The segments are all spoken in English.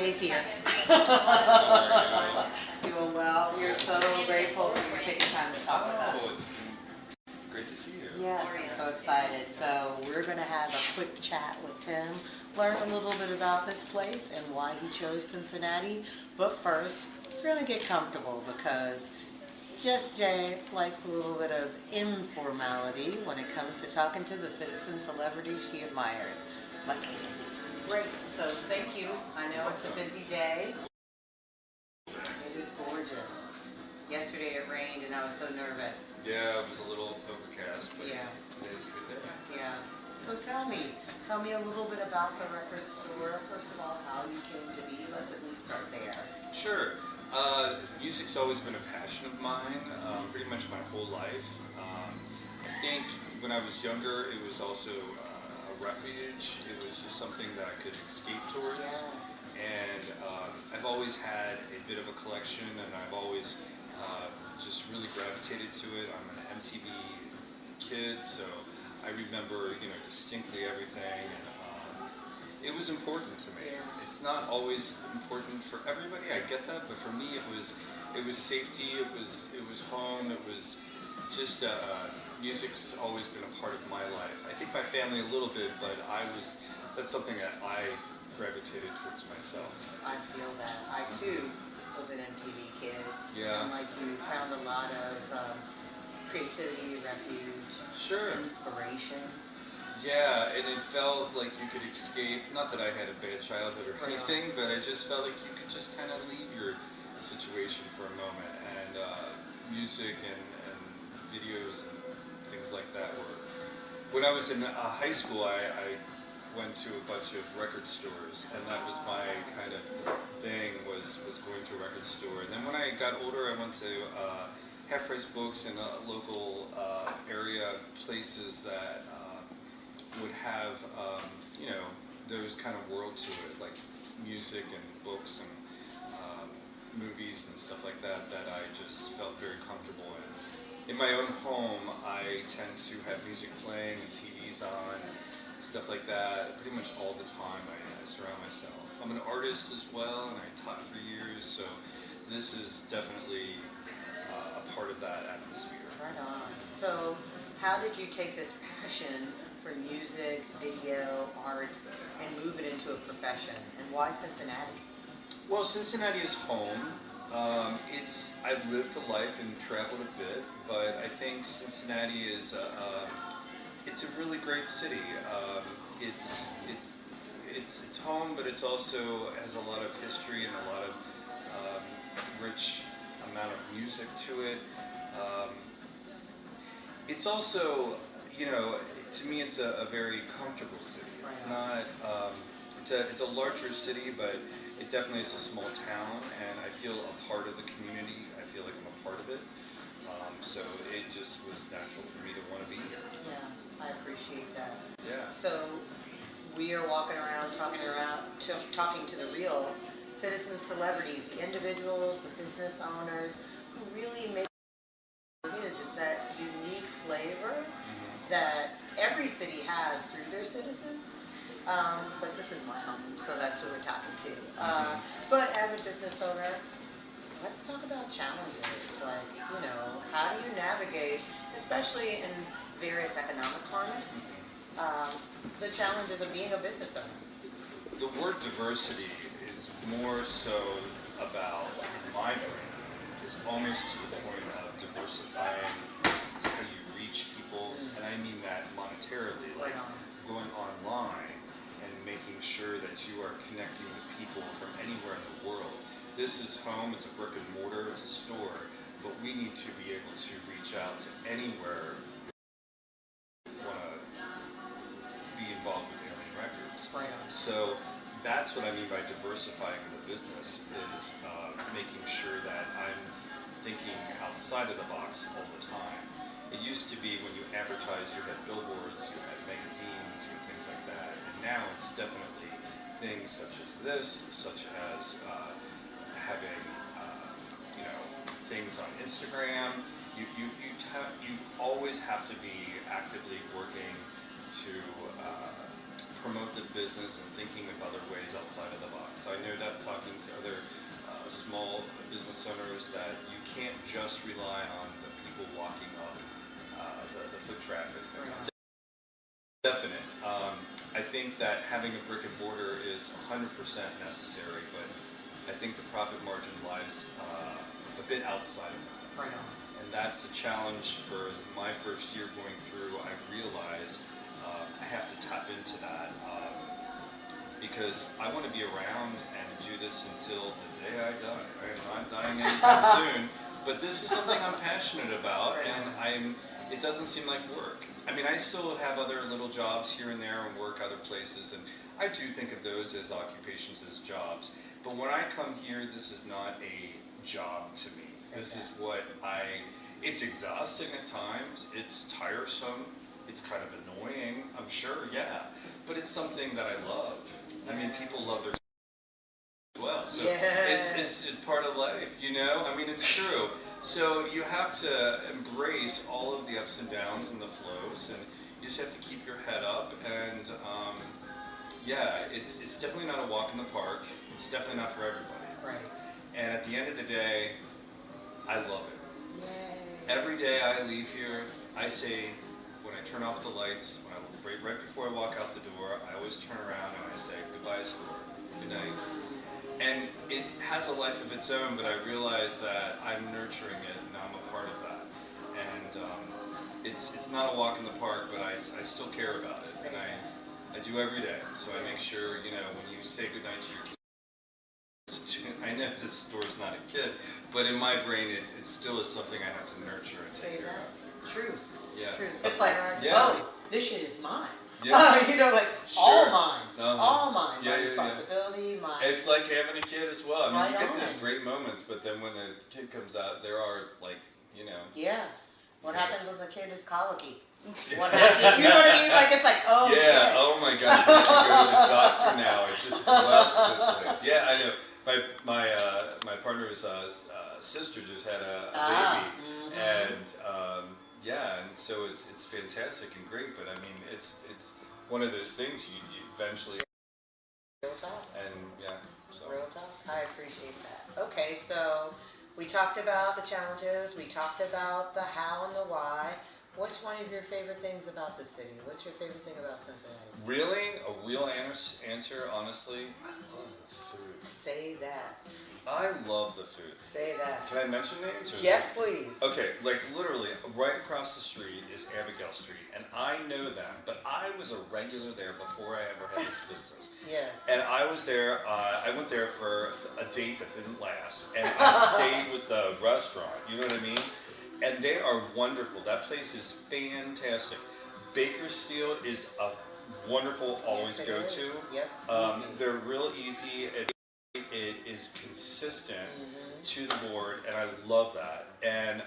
Jay's here. Doing well. We're so grateful for you taking time to talk with us. Oh, it's been great to see you. Yes, I'm so excited. So we're going to have a quick chat with Tim, learn a little bit about this place and why he chose Cincinnati. But first, we're going to get comfortable because Just Jay likes a little bit of informality when it comes to talking to the citizen celebrities she admires. Let's take a seat. Great. So thank you. I know it's a busy day. It is gorgeous. Yesterday it rained and I was so nervous. Yeah, it was a little overcast, but Yeah. today's a good day. Yeah. So tell me a little bit about the record store. First of all, how you came to be. Let's at least start there. Sure. Music's always been a passion of mine, pretty much my whole life. I think when I was younger, it was also a refuge. It was just something that I could escape towards. Yes. And I've always had a bit of a collection, and I've always just really gravitated to it. I'm an MTV kid, so I remember, distinctly everything. And, it was important to me. Yeah. It's not always important for everybody. I get that, but for me, it was safety. It was home. It was just music's always been a part of my life. I think my family a little bit, but that's something that I gravitated towards myself. I feel that. I too was an MTV kid. Yeah. And like you found a lot of creativity, refuge, Sure. inspiration. Yeah, and it felt like you could escape. Not that I had a bad childhood or Right on. anything, but I just felt like you could just kind of leave your situation for a moment. And music and videos and things like that were. When I was in high school, I went to a bunch of record stores, and that was my kind of thing, was going to a record store. And then when I got older, I went to half-price books in local area places that would have, those kind of world to it, like music and books and movies and stuff like that I just felt very comfortable in. In my own home, I tend to have music playing and TVs on and stuff like that pretty much all the time. I surround myself. I'm an artist as well, and I taught for years, so this is definitely a part of that atmosphere. Right on. So how did you take this passion for music, video, art, and move it into a profession? And why Cincinnati? Well, Cincinnati is home. I've lived a life and traveled a bit, but I think Cincinnati is it's a really great city. It's home, but it's also has a lot of history and a lot of rich amount of music to it. It's also, to me, it's a very comfortable city. It's not. It's a larger city, but it definitely is a small town, and I feel a part of the community. I feel like I'm a part of it. So it just was natural for me to want to be here. Yeah, I appreciate that. Yeah. So we are walking around, talking to the real citizen celebrities, the individuals, the business owners who really make it is. It's that unique flavor that every city has through their citizens. But this is my home, so that's who we're talking to. But as a business owner, let's talk about challenges. Like, how do you navigate, especially in various economic climates, the challenges of being a business owner? The word diversity is more so about, in my brain, is almost to the point of diversifying how you reach people, and I mean that monetarily, like going online and making sure that you are connecting with people from anywhere in the world. This is home, it's a brick and mortar, it's a store, but we need to be able to reach out to anywhere we want to be involved with Alien Records. So that's what I mean by diversifying the business, is making sure that I'm thinking outside of the box all the time. It used to be when you advertise, you had billboards, you had magazines, you had things like that. And now it's definitely things such as this, such as having, things on Instagram. You always have to be actively working to promote the business and thinking of other ways outside of the box. I know that talking to other small business owners that you can't just rely on the people walking up the foot traffic. Definite. I think that having a brick and mortar is 100% necessary, but I think the profit margin lies a bit outside of that. Right on. And that's a challenge for my first year going through. I realize I have to tap into that because I want to be around and do this until the day I die. I'm not dying anytime soon, but this is something I'm passionate about, and it doesn't seem like work. I mean, I still have other little jobs here and there and work other places, and I do think of those as occupations, as jobs. But when I come here, this is not a job to me. This is what it's exhausting at times, it's tiresome, it's kind of annoying, I'm sure, yeah. But it's something that I love. I mean, people love their as well. So it's part of life, you know? I mean, it's true. So you have to embrace all of the ups and downs and the flows, and you just have to keep your head up. And yeah, it's definitely not a walk in the park. It's definitely not for everybody. Right. And at the end of the day, I love it. Yay. Every day I leave here, I say, when I turn off the lights, right before I walk out the door, I always turn around and I say, goodbye, store. Good night. And it has a life of its own, but I realize that I'm nurturing it and I'm a part of that. And it's not a walk in the park, but I still care about it. And I do every day. So I make sure, you know, when you say goodnight to your kids, I know this store's not a kid, but in my brain it still is something I have to nurture and take care of. Truth. Yeah. Truth. It's like, oh, this shit is mine. Yeah. You know, like, Sure. all mine. Uh-huh. All mine. Yeah, My yeah, responsibility, my... It's like having a kid as well. I mean, Right you get on. those great moments, but then when the kid comes out, there are like, you know. Yeah. What Yeah. happens when the kid is colicky? What happens? You know what I mean? Like, it's like, oh, Yeah, shit. oh my gosh, I have to go to the doctor now. I just left the place. Yeah, I know. My partner's sister just had a baby, and yeah, and so it's fantastic and great. But I mean, it's one of those things you eventually. Real talk. And yeah, so. Real talk. I appreciate that. Okay, so we talked about the challenges. We talked about the how and the why. What's one of your favorite things about the city? What's your favorite thing about Cincinnati? Really, a real answer, honestly, I love the food. Say that. I love the food. Say that. Can I mention names? Yes, please. Okay, like literally, right across the street is Abigail Street, and I know them, but I was a regular there before I ever had this business. Yes. And I was there, I went there for a date that didn't last, and I stayed with the restaurant, you know what I mean? And they are wonderful. That place is fantastic. Bakersfield is a wonderful always Yes, it go is. to. Yep. Easy. They're real easy. It is consistent to the board, and I love that. And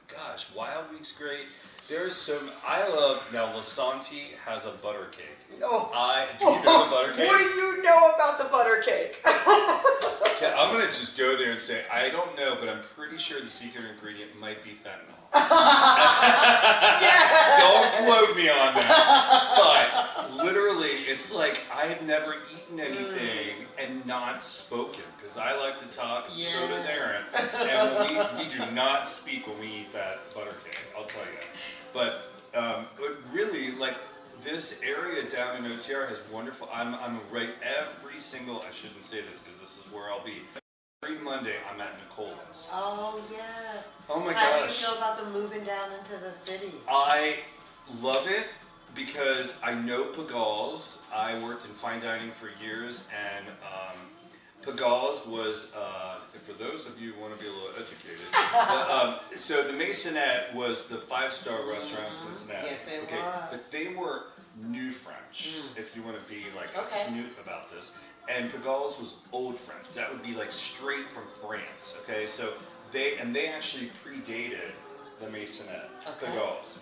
gosh, Wild Week's great. There's some I love now. Lasanti has a butter cake. Oh. Do you know the butter cake? What do you know about the butter cake? Okay, I'm gonna just go there and say I don't know, but I'm pretty sure the secret ingredient might be fentanyl. Yeah. Don't quote me on that. But literally, it's like I have never eaten anything and not spoken because I like to talk, and so does Aaron. And we do not speak when we eat that butter cake. I'll tell you. But really, like this area down in OTR has wonderful. I'm right every single. I shouldn't say this because this is where I'll be. Every Monday, I'm at Nicole's. Oh, yes. Oh my How do you gosh. feel about them moving down into the city? I love it because I know Pagals. I worked in fine dining for years, and Pagals was, for those of you who want to be a little educated, so the Masonette was the 5-star restaurant in Cincinnati. Yes, it was. But they were New French, if you want to be like a Okay. snoot about this. And Pagals was Old French. That would be like straight from France. Okay, so they actually predated the Masonette, Pagals.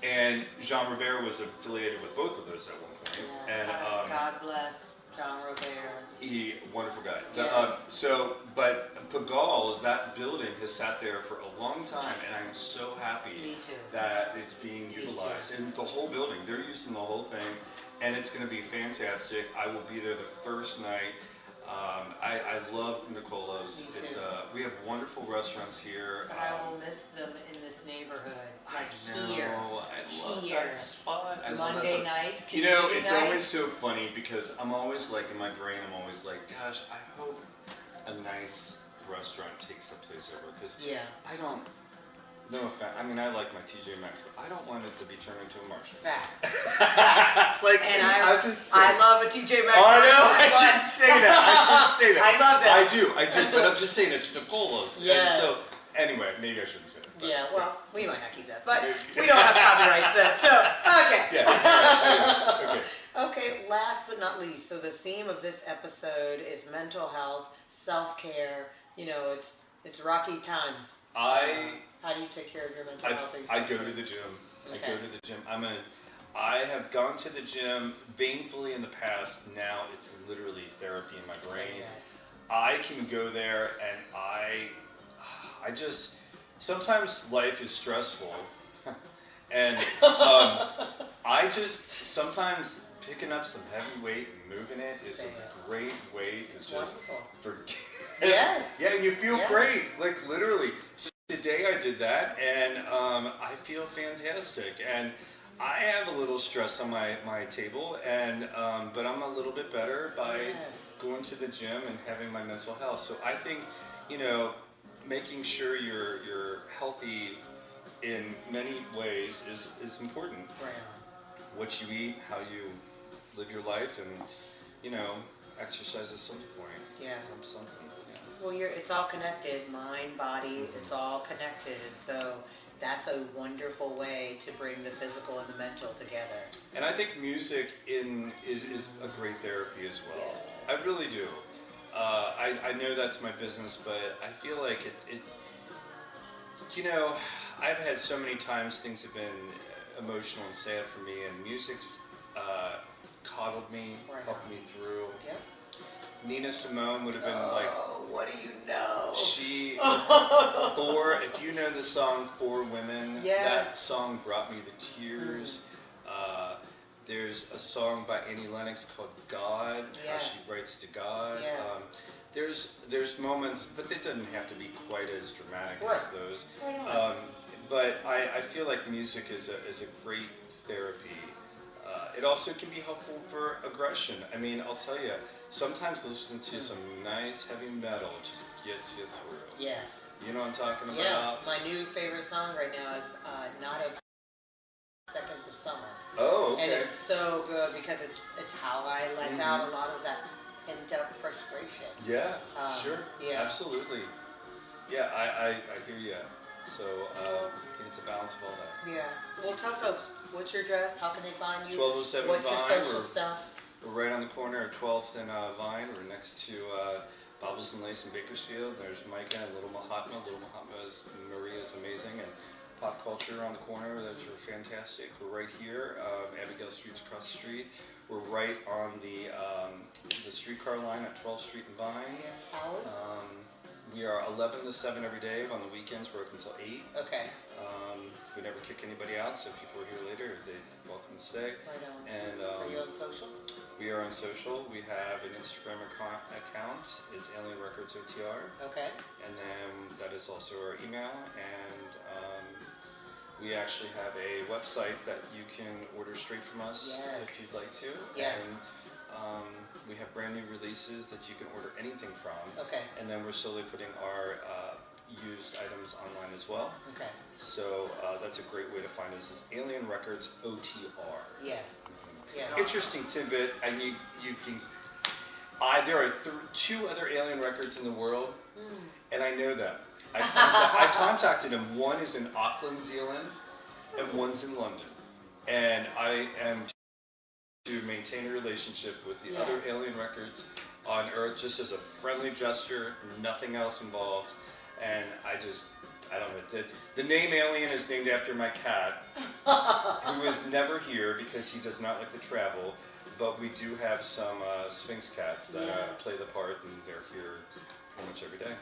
And Jean Robert was affiliated with both of those at one point. Yes, And God bless. John Robert. Wonderful guy. Yes. But Pagal's, that building has sat there for a long time, and I'm so happy Me too. that it's being Me utilized. too. And the whole building, they're using the whole thing, and it's going to be fantastic. I will be there the first night. I love Nicolo's. Me It's too. We have wonderful restaurants here. But I will miss them in this neighborhood. Like I here. love Here. that spot. I love Monday that spot. nights. You know, community it's nights. always so funny because I'm always like, in my brain, I'm always like, gosh, I hope a nice restaurant takes that place over. Because Yeah. I don't, no offense, I mean, I like my TJ Maxx, but I don't want it to be turned into a Marshall. Facts. Like, And I'm just saying. I love a TJ Maxx. I know, I but- should say that. I should say that. I love that. I do, but I'm just saying it's Nicolo's. Yes. And so, anyway, maybe I shouldn't say that. But, Yeah, well, we might not keep that, but we don't have copyrights then, so, okay. Yeah, right, okay. Okay, last but not least, so the theme of this episode is mental health, self-care, you know, it's rocky times. How do you take care of your mental health? I go to the gym. I go to the gym. I have gone to the gym vainfully in the past. Now it's literally therapy in my brain. I can go there and I just, sometimes life is stressful. And I just, sometimes picking up some heavy weight and moving it is a great way to just forget. Yes. Yeah, and you feel great, like literally. Today I did that, and I feel fantastic. And I have a little stress on my table, and but I'm a little bit better by going to the gym and having my mental health. So I think, you know, making sure you're healthy in many ways is important. Right. What you eat, how you live your life, and you know, exercise at some point. Yeah. Something. Well, it's all connected, mind, body, it's all connected, and so that's a wonderful way to bring the physical and the mental together. And I think music is a great therapy as well. Yeah. I really do. I know that's my business, but I feel like it. You know, I've had so many times things have been emotional and sad for me, and music's coddled me, helped me through. Yep. Nina Simone would have been like, what do you know? She, if you know the song For Women, that song brought me the tears. There's a song by Annie Lennox called God, how she writes to God. There's moments, but it doesn't have to be quite as dramatic as those. But I feel like music is a great therapy. It also can be helpful for aggression. I mean, I'll tell you, sometimes listening to some nice heavy metal just gets you through. Yes. You know what I'm talking about? Yeah, my new favorite song right now is Not a Seconds of Summer. Oh, okay. And it's so good because it's how I let out a lot of that pent-up frustration. Yeah, sure. Yeah. Absolutely. Yeah, I hear you. So I think it's a balance of all that. Yeah. Well, tell folks, what's your address? How can they find you? 1207 What's Vine. your social stuff? We're right on the corner of 12th and Vine. We're next to Bobbles and Lace in Bakersfield. There's Micah and Little Mahatma. Little Mahatma Maria is amazing, and Pop Culture on the corner. Those are fantastic. We're right here. Abigail Street's across the street. We're right on the streetcar line at 12th Street and Vine. Yeah. Hours? We are 11 to 7 every day. On the weekends, we're open until 8. Okay. We never kick anybody out, so if people are here later, they're welcome to stay. Right on. And are you on social? We are on social. We have an Instagram account. It's Alien Records OTR. Okay. And then that is also our email. And we actually have a website that you can order straight from us if you'd like to. Yes. And we have brand new releases that you can order anything from. Okay. And then we're slowly putting our used items online as well. Okay. So that's a great way to find us. Is Alien Records OTR. Yes. Yeah. Interesting tidbit, and you can. There are 2 other Alien Records in the world, and I know them. I contacted them. One is in Auckland, New Zealand, and one's in London. And I am to maintain a relationship with the other Alien Records on Earth, just as a friendly gesture, nothing else involved. And I don't know. The name Alien is named after my cat, who is never here because he does not like to travel. but we do have some Sphinx cats that Yes. play the part, and they're here pretty much every day.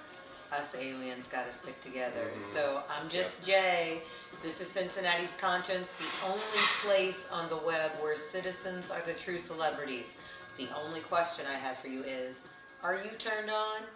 Us aliens got to stick together. Mhm. So I'm just Jay. This is Cincinnati's Conscience, the only place on the web where citizens are the true celebrities. The only question I have for you is, are you turned on?